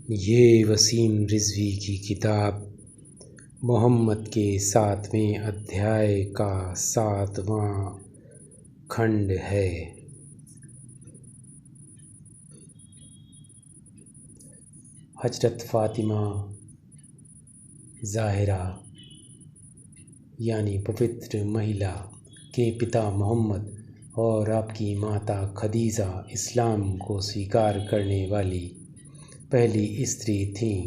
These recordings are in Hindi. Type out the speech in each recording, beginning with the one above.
ये वसीम रिजवी की किताब मोहम्मद के 7वें अध्याय का 7वां खंड है। हजरत फ़ातिमा ज़ाहिरा यानी पवित्र महिला के पिता मोहम्मद और आपकी माता खदीजा इस्लाम को स्वीकार करने वाली पहली स्त्री थीं।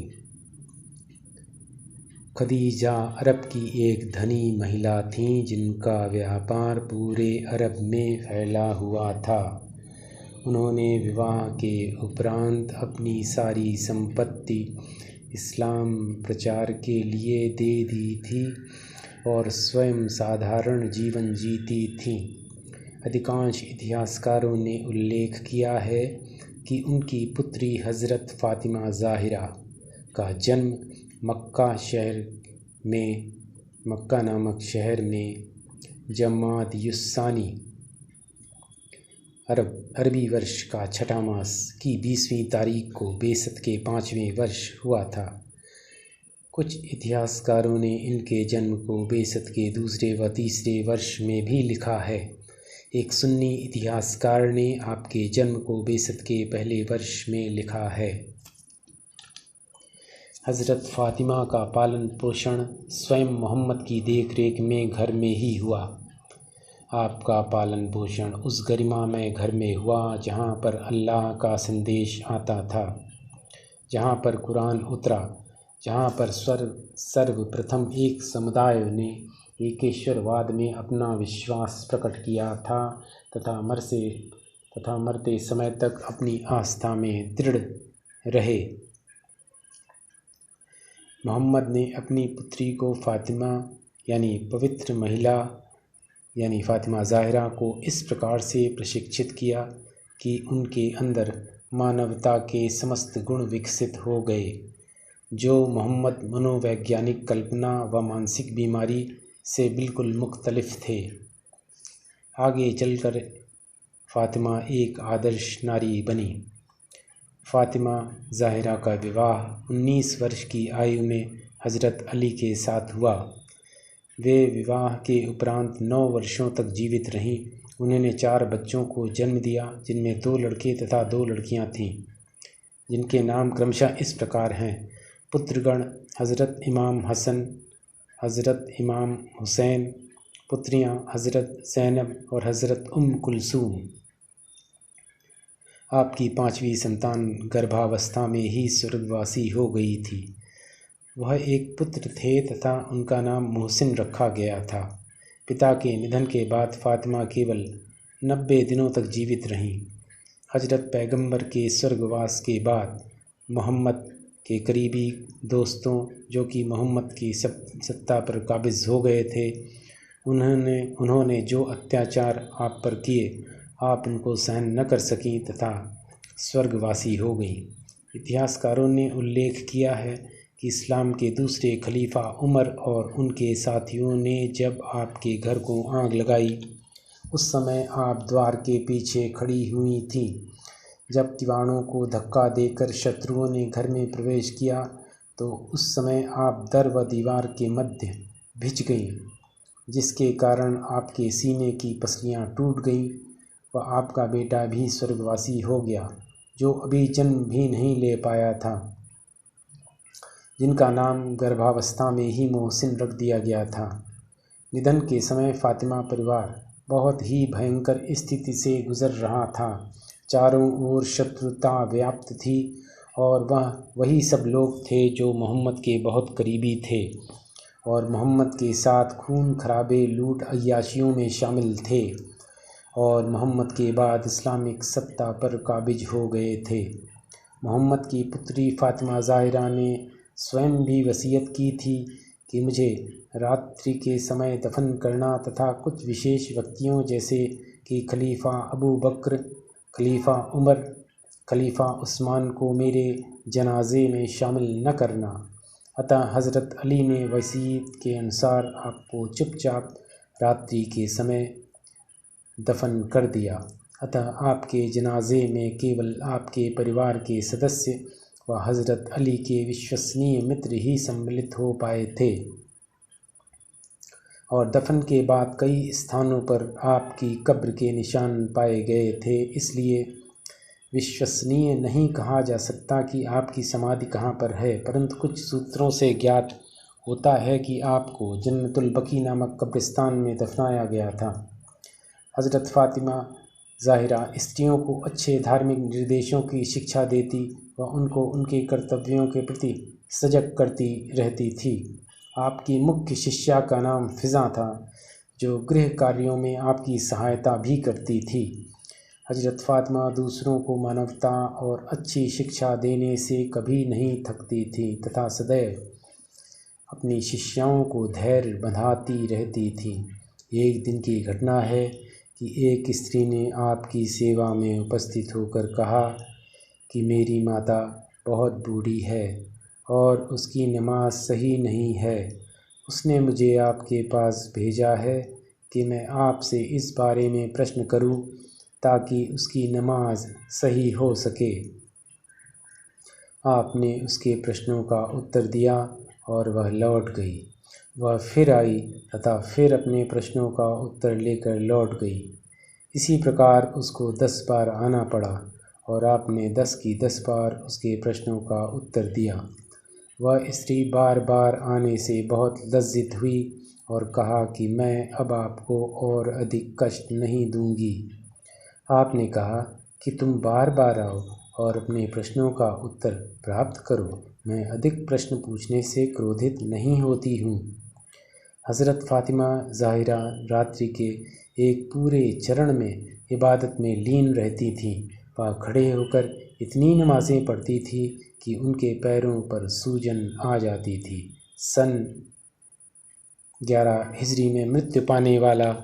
खदीजा अरब की एक धनी महिला थीं जिनका व्यापार पूरे अरब में फैला हुआ था। उन्होंने विवाह के उपरांत अपनी सारी संपत्ति इस्लाम प्रचार के लिए दे दी थी और स्वयं साधारण जीवन जीती थीं। अधिकांश इतिहासकारों ने उल्लेख किया है कि उनकी पुत्री हज़रत फ़ातिमा ज़ाहिरा का जन्म मक्का नामक शहर में जमाद युस्सानी अरबी वर्ष का छठा मास की 20वीं तारीख को बेसत के 5वें वर्ष हुआ था। कुछ इतिहासकारों ने इनके जन्म को बेसत के दूसरे व तीसरे वर्ष में भी लिखा है। एक सुन्नी इतिहासकार ने आपके जन्म को बेसत के पहले वर्ष में लिखा है। हज़रत फ़ातिमा का पालन पोषण स्वयं मोहम्मद की देखरेख में घर में ही हुआ। आपका पालन पोषण उस गरिमामय घर में हुआ जहाँ पर अल्लाह का संदेश आता था, जहाँ पर कुरान उतरा, जहाँ पर सर्वप्रथम एक समुदाय ने एकेश्वरवाद में अपना विश्वास प्रकट किया था तथा मरते समय तक अपनी आस्था में दृढ़ रहे। मोहम्मद ने अपनी पुत्री को फ़ातिमा यानी पवित्र महिला यानी फ़ातिमा ज़ाहिरा को इस प्रकार से प्रशिक्षित किया कि उनके अंदर मानवता के समस्त गुण विकसित हो गए, जो मोहम्मद मनोवैज्ञानिक कल्पना व मानसिक बीमारी से बिल्कुल मुख्तलिफ थे। आगे चलकर फ़ातिमा एक आदर्श नारी बनी। फ़ातिमा ज़ाहिरा का विवाह 19 वर्ष की आयु में हज़रत अली के साथ हुआ। वे विवाह के उपरांत 9 वर्षों तक जीवित रहीं। उन्होंने 4 बच्चों को जन्म दिया, जिनमें 2 लड़के तथा 2 लड़कियां थीं, जिनके नाम क्रमशः इस प्रकार हैं। पुत्रगण हज़रत इमाम हसन, हज़रत इमाम हुसैन। पुत्रियां हज़रत ज़ैनब और हज़रत कुलसूम। आपकी 5वीं संतान गर्भावस्था में ही स्वर्गवासी हो गई थी। वह एक पुत्र थे तथा उनका नाम मोहसिन रखा गया था। पिता के निधन के बाद फ़ातिमा केवल 90 दिनों तक जीवित रहीं। हज़रत पैगंबर के स्वर्गवास के बाद मोहम्मद के करीबी दोस्तों, जो कि मोहम्मद की सत्ता पर काबिज़ हो गए थे, उन्होंने जो अत्याचार आप पर किए, आप उनको सहन न कर सकीं तथा स्वर्गवासी हो गईं। इतिहासकारों ने उल्लेख किया है कि इस्लाम के दूसरे खलीफा उमर और उनके साथियों ने जब आपके घर को आग लगाई, उस समय आप द्वार के पीछे खड़ी हुई थीं। जब किवाड़ों को धक्का देकर शत्रुओं ने घर में प्रवेश किया, तो उस समय आप दर व दीवार के मध्य भिज गईं, जिसके कारण आपके सीने की पसलियां टूट गईं व आपका बेटा भी स्वर्गवासी हो गया, जो अभी जन्म भी नहीं ले पाया था, जिनका नाम गर्भावस्था में ही मोहसिन रख दिया गया था। निधन के समय फ़ातिमा परिवार बहुत ही भयंकर स्थिति से गुजर रहा था। चारों ओर शत्रुता व्याप्त थी और वही सब लोग थे जो मोहम्मद के बहुत करीबी थे और मोहम्मद के साथ खून खराबे, लूट, अय्याशियों में शामिल थे और मोहम्मद के बाद इस्लामिक सत्ता पर काबिज हो गए थे। मोहम्मद की पुत्री फ़ातिमा ज़ाहिरा ने स्वयं भी वसीयत की थी कि मुझे रात्रि के समय दफन करना तथा कुछ विशेष व्यक्तियों जैसे कि खलीफा अबू बकर, खलीफा उमर, खलीफा उस्मान को मेरे जनाजे में शामिल न करना। अतः हज़रत अली ने वसीयत के अनुसार आपको चुपचाप रात्रि के समय दफन कर दिया। अतः आपके जनाजे में केवल आपके परिवार के सदस्य व हज़रत अली के विश्वसनीय मित्र ही सम्मिलित हो पाए थे और दफन के बाद कई स्थानों पर आपकी कब्र के निशान पाए गए थे। इसलिए विश्वसनीय नहीं कहा जा सकता कि आपकी समाधि कहाँ पर है, परंतु कुछ सूत्रों से ज्ञात होता है कि आपको जन्नतुल बकी नामक कब्रिस्तान में दफनाया गया था। हज़रत फ़ातिमा ज़ाहिरा स्त्रियों को अच्छे धार्मिक निर्देशों की शिक्षा देती व उनको उनके कर्तव्यों के प्रति सजग करती रहती थी। आपकी मुख्य शिष्या का नाम फ़िज़ा था, जो गृह कार्यों में आपकी सहायता भी करती थी। हज़रत फ़ातिमा दूसरों को मानवता और अच्छी शिक्षा देने से कभी नहीं थकती थी तथा सदैव अपनी शिष्याओं को धैर्य बंधाती रहती थी। एक दिन की घटना है कि एक स्त्री ने आपकी सेवा में उपस्थित होकर कहा कि मेरी माता बहुत बूढ़ी है और उसकी नमाज सही नहीं है। उसने मुझे आपके पास भेजा है कि मैं आपसे इस बारे में प्रश्न करूं ताकि उसकी नमाज सही हो सके। आपने उसके प्रश्नों का उत्तर दिया और वह लौट गई। वह फिर आई तथा फिर अपने प्रश्नों का उत्तर लेकर लौट गई। इसी प्रकार उसको 10 बार आना पड़ा और आपने 10 की 10 बार उसके प्रश्नों का उत्तर दिया। वह स्त्री बार बार आने से बहुत लज्जित हुई और कहा कि मैं अब आपको और अधिक कष्ट नहीं दूंगी। आपने कहा कि तुम बार बार आओ और अपने प्रश्नों का उत्तर प्राप्त करो। मैं अधिक प्रश्न पूछने से क्रोधित नहीं होती हूँ। हज़रत फ़ातिमा ज़ाहिरा रात्रि के एक पूरे चरण में इबादत में लीन रहती थीं। वह खड़े होकर इतनी नमाज़ें पढ़ती थी कि उनके पैरों पर सूजन आ जाती थी। सन 11 हिजरी में मृत्यु पाने वाला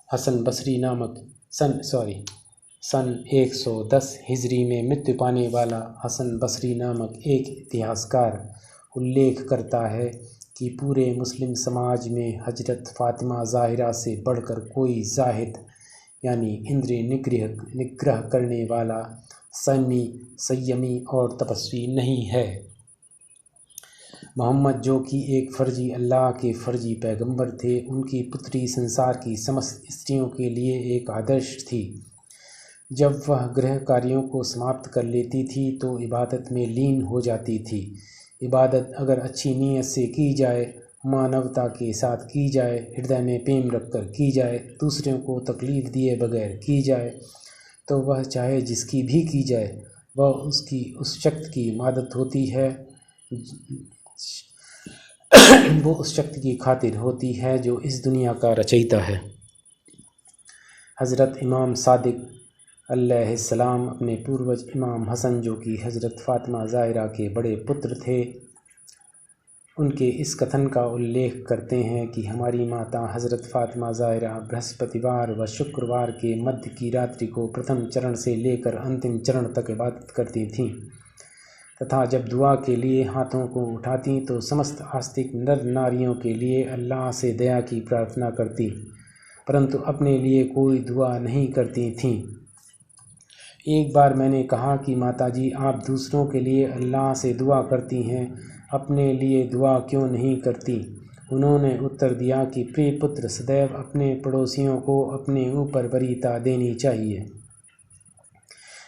हसन बसरी नामक सन 110 हिजरी में मृत्यु पाने वाला हसन बसरी नामक एक इतिहासकार उल्लेख करता है कि पूरे मुस्लिम समाज में हजरत फ़ातिमा ज़ाहिरा से बढ़कर कोई जाहिद यानी इंद्रिय निग्रह करने वाला संयमी और तपस्वी नहीं है। मोहम्मद जो कि एक फ़र्जी अल्लाह के फ़र्जी पैगंबर थे, उनकी पुत्री संसार की समस्त स्त्रियों के लिए एक आदर्श थी। जब वह गृह कार्यों को समाप्त कर लेती थी तो इबादत में लीन हो जाती थी। इबादत अगर अच्छी नीयत से की जाए, मानवता के साथ की जाए, हृदय में प्रेम रखकर की जाए, दूसरों को तकलीफ़ दिए बगैर की जाए, तो वह चाहे जिसकी भी की जाए, वह उसकी उस शक्ति की इबादत होती है वो उस शक्ति की खातिर होती है जो इस दुनिया का रचयिता है। हज़रत इमाम सादिक अलैहिस्सलाम अपने पूर्वज इमाम हसन जो कि हज़रत फ़ातिमा ज़ाहिरा के बड़े पुत्र थे, उनके इस कथन का उल्लेख करते हैं कि हमारी माता हज़रत फ़ातिमा ज़ाहिरा बृहस्पतिवार व शुक्रवार के मध्य की रात्रि को प्रथम चरण से लेकर अंतिम चरण तक इबादत करती थीं तथा जब दुआ के लिए हाथों को उठाती तो समस्त आस्तिक नर नारियों के लिए अल्लाह से दया की प्रार्थना करती, परंतु अपने लिए कोई दुआ नहीं करती थीं। एक बार मैंने कहा कि माताजी, आप दूसरों के लिए अल्लाह से दुआ करती हैं, अपने लिए दुआ क्यों नहीं करती? उन्होंने उत्तर दिया कि प्रिय पुत्र, सदैव अपने पड़ोसियों को अपने ऊपर वरीयता देनी चाहिए।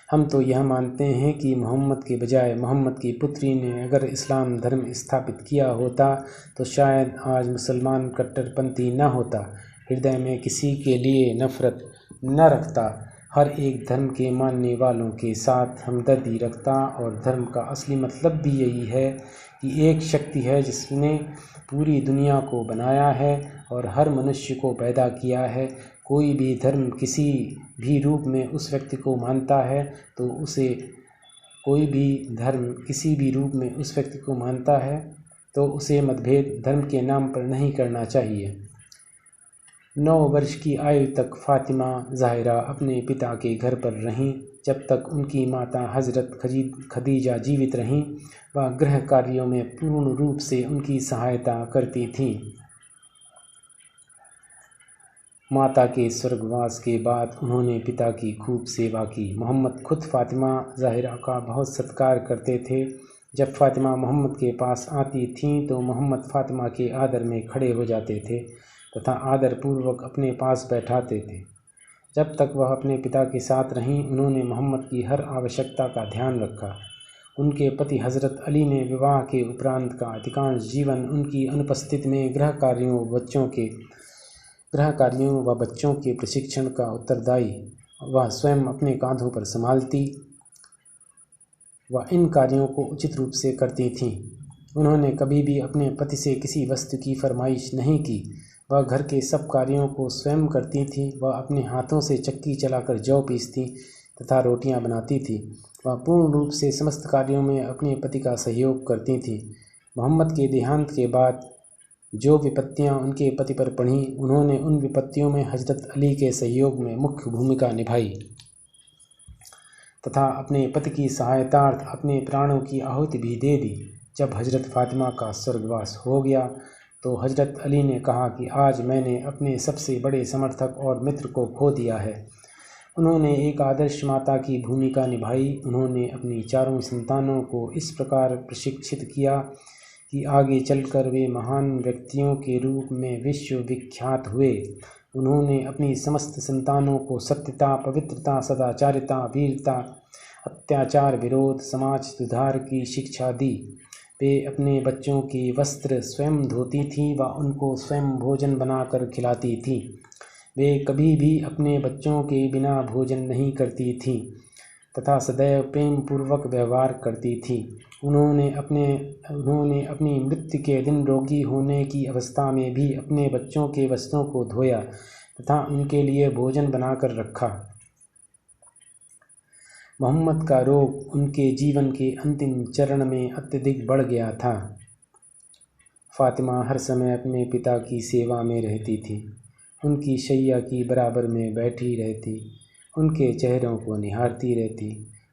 हम तो यह मानते हैं कि मोहम्मद के बजाय मोहम्मद की पुत्री ने अगर इस्लाम धर्म स्थापित किया होता तो शायद आज मुसलमान कट्टरपंथी न होता, हृदय में किसी के लिए नफ़रत न रखता, हर एक धर्म के मानने वालों के साथ हमदर्दी रखता और धर्म का असली मतलब भी यही है कि एक शक्ति है जिसने पूरी दुनिया को बनाया है और हर मनुष्य को पैदा किया है। कोई भी धर्म किसी भी रूप में उस व्यक्ति को मानता है तो उसे मतभेद धर्म के नाम पर नहीं करना चाहिए। 9 वर्ष की आयु तक फ़ातिमा ज़ाहिरा अपने पिता के घर पर रहीं। जब तक उनकी माता हज़रत खदीजा जीवित रहीं, वह गृह कार्यों में पूर्ण रूप से उनकी सहायता करती थीं। माता के स्वर्गवास के बाद उन्होंने पिता की खूब सेवा की। मोहम्मद खुद फ़ातिमा ज़ाहिरा का बहुत सत्कार करते थे जब फ़ातिमा मोहम्मद के पास आती थीं तो मोहम्मद फ़ातिमा के आदर में खड़े हो जाते थे तथा आदरपूर्वक अपने पास बैठाते थे। जब तक वह अपने पिता के साथ रहीं उन्होंने मोहम्मद की हर आवश्यकता का ध्यान रखा। उनके पति हज़रत अली ने विवाह के उपरांत का अधिकांश जीवन उनकी अनुपस्थिति में गृह कार्यों व बच्चों के प्रशिक्षण का उत्तरदायी वह स्वयं अपने कांधों पर संभालती व इन कार्यों को उचित रूप से करती थीं। उन्होंने कभी भी अपने पति से किसी वस्तु की फरमाइश नहीं की। वह घर के सब कार्यों को स्वयं करती थीं। वह अपने हाथों से चक्की चलाकर जौ पीसती तथा रोटियां बनाती थीं। वह पूर्ण रूप से समस्त कार्यों में अपने पति का सहयोग करती थीं। मोहम्मद के देहांत के बाद जो विपत्तियां उनके पति पर पड़ीं उन्होंने उन विपत्तियों में हज़रत अली के सहयोग में मुख्य भूमिका निभाई तथा अपने पति की सहायतार्थ अपने प्राणों की आहुति भी दे दी। जब हज़रत फ़ातिमा का स्वर्गवास हो गया तो हज़रत अली ने कहा कि आज मैंने अपने सबसे बड़े समर्थक और मित्र को खो दिया है। उन्होंने एक आदर्श माता की भूमिका निभाई। उन्होंने अपनी चारों संतानों को इस प्रकार प्रशिक्षित किया कि आगे चलकर वे महान व्यक्तियों के रूप में विश्व विख्यात हुए। उन्होंने अपनी समस्त संतानों को सत्यता, पवित्रता, सदाचारिता, वीरता, अत्याचार विरोध, समाज सुधार की शिक्षा दी। वे अपने बच्चों के वस्त्र स्वयं धोती थीं व उनको स्वयं भोजन बनाकर खिलाती थीं। वे कभी भी अपने बच्चों के बिना भोजन नहीं करती थीं तथा सदैव प्रेम पूर्वक व्यवहार करती थीं। उन्होंने अपनी मृत्यु के दिन रोगी होने की अवस्था में भी अपने बच्चों के वस्त्रों को धोया तथा उनके लिए भोजन बनाकर रखा। मोहम्मद का रोग उनके जीवन के अंतिम चरण में अत्यधिक बढ़ गया था। फ़ातिमा हर समय अपने पिता की सेवा में रहती थी। उनकी शैया की बराबर में बैठी रहती, उनके चेहरों को निहारती रहती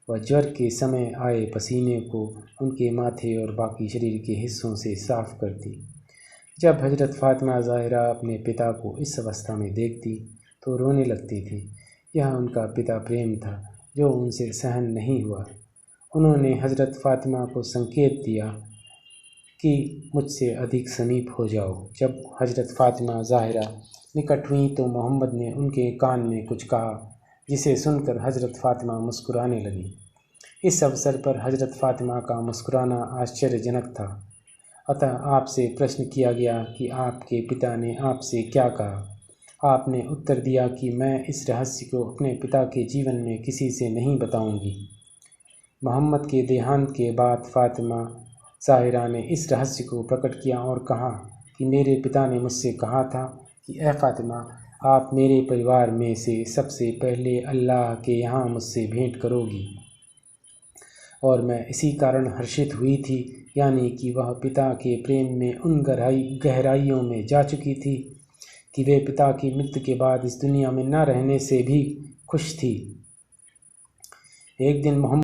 व ज्वर के समय आए पसीने को उनके माथे और बाकी शरीर के हिस्सों से साफ करती। जब हज़रत फ़ातिमा ज़ाहिरा अपने पिता को इस अवस्था में देखती तो रोने लगती थी। यह उनका पिता प्रेम था जो उनसे सहन नहीं हुआ। उन्होंने हज़रत फ़ातिमा को संकेत दिया कि मुझसे अधिक समीप हो जाओ। जब हज़रत फ़ातिमा ज़ाहिरा निकट हुई तो मोहम्मद ने उनके कान में कुछ कहा जिसे सुनकर हज़रत फ़ातिमा मुस्कुराने लगी। इस अवसर पर हज़रत फ़ातिमा का मुस्कुराना आश्चर्यजनक था। अतः आपसे प्रश्न किया गया कि आपके पिता ने आपसे क्या कहा। आपने उत्तर दिया कि मैं इस रहस्य को अपने पिता के जीवन में किसी से नहीं बताऊंगी। मोहम्मद के देहांत के बाद फ़ातिमा ज़ाहिरा ने इस रहस्य को प्रकट किया और कहा कि मेरे पिता ने मुझसे कहा था कि ए फ़ातिमा, आप मेरे परिवार में से सबसे पहले अल्लाह के यहाँ मुझसे भेंट करोगी। और मैं इसी कारण हर्षित हुई थी, यानी कि वह पिता के प्रेम में उन गहराइयों में जा चुकी थी कि वे पिता की मृत्यु के बाद इस दुनिया में न रहने से भी खुश थी। एक दिन मोहम्मद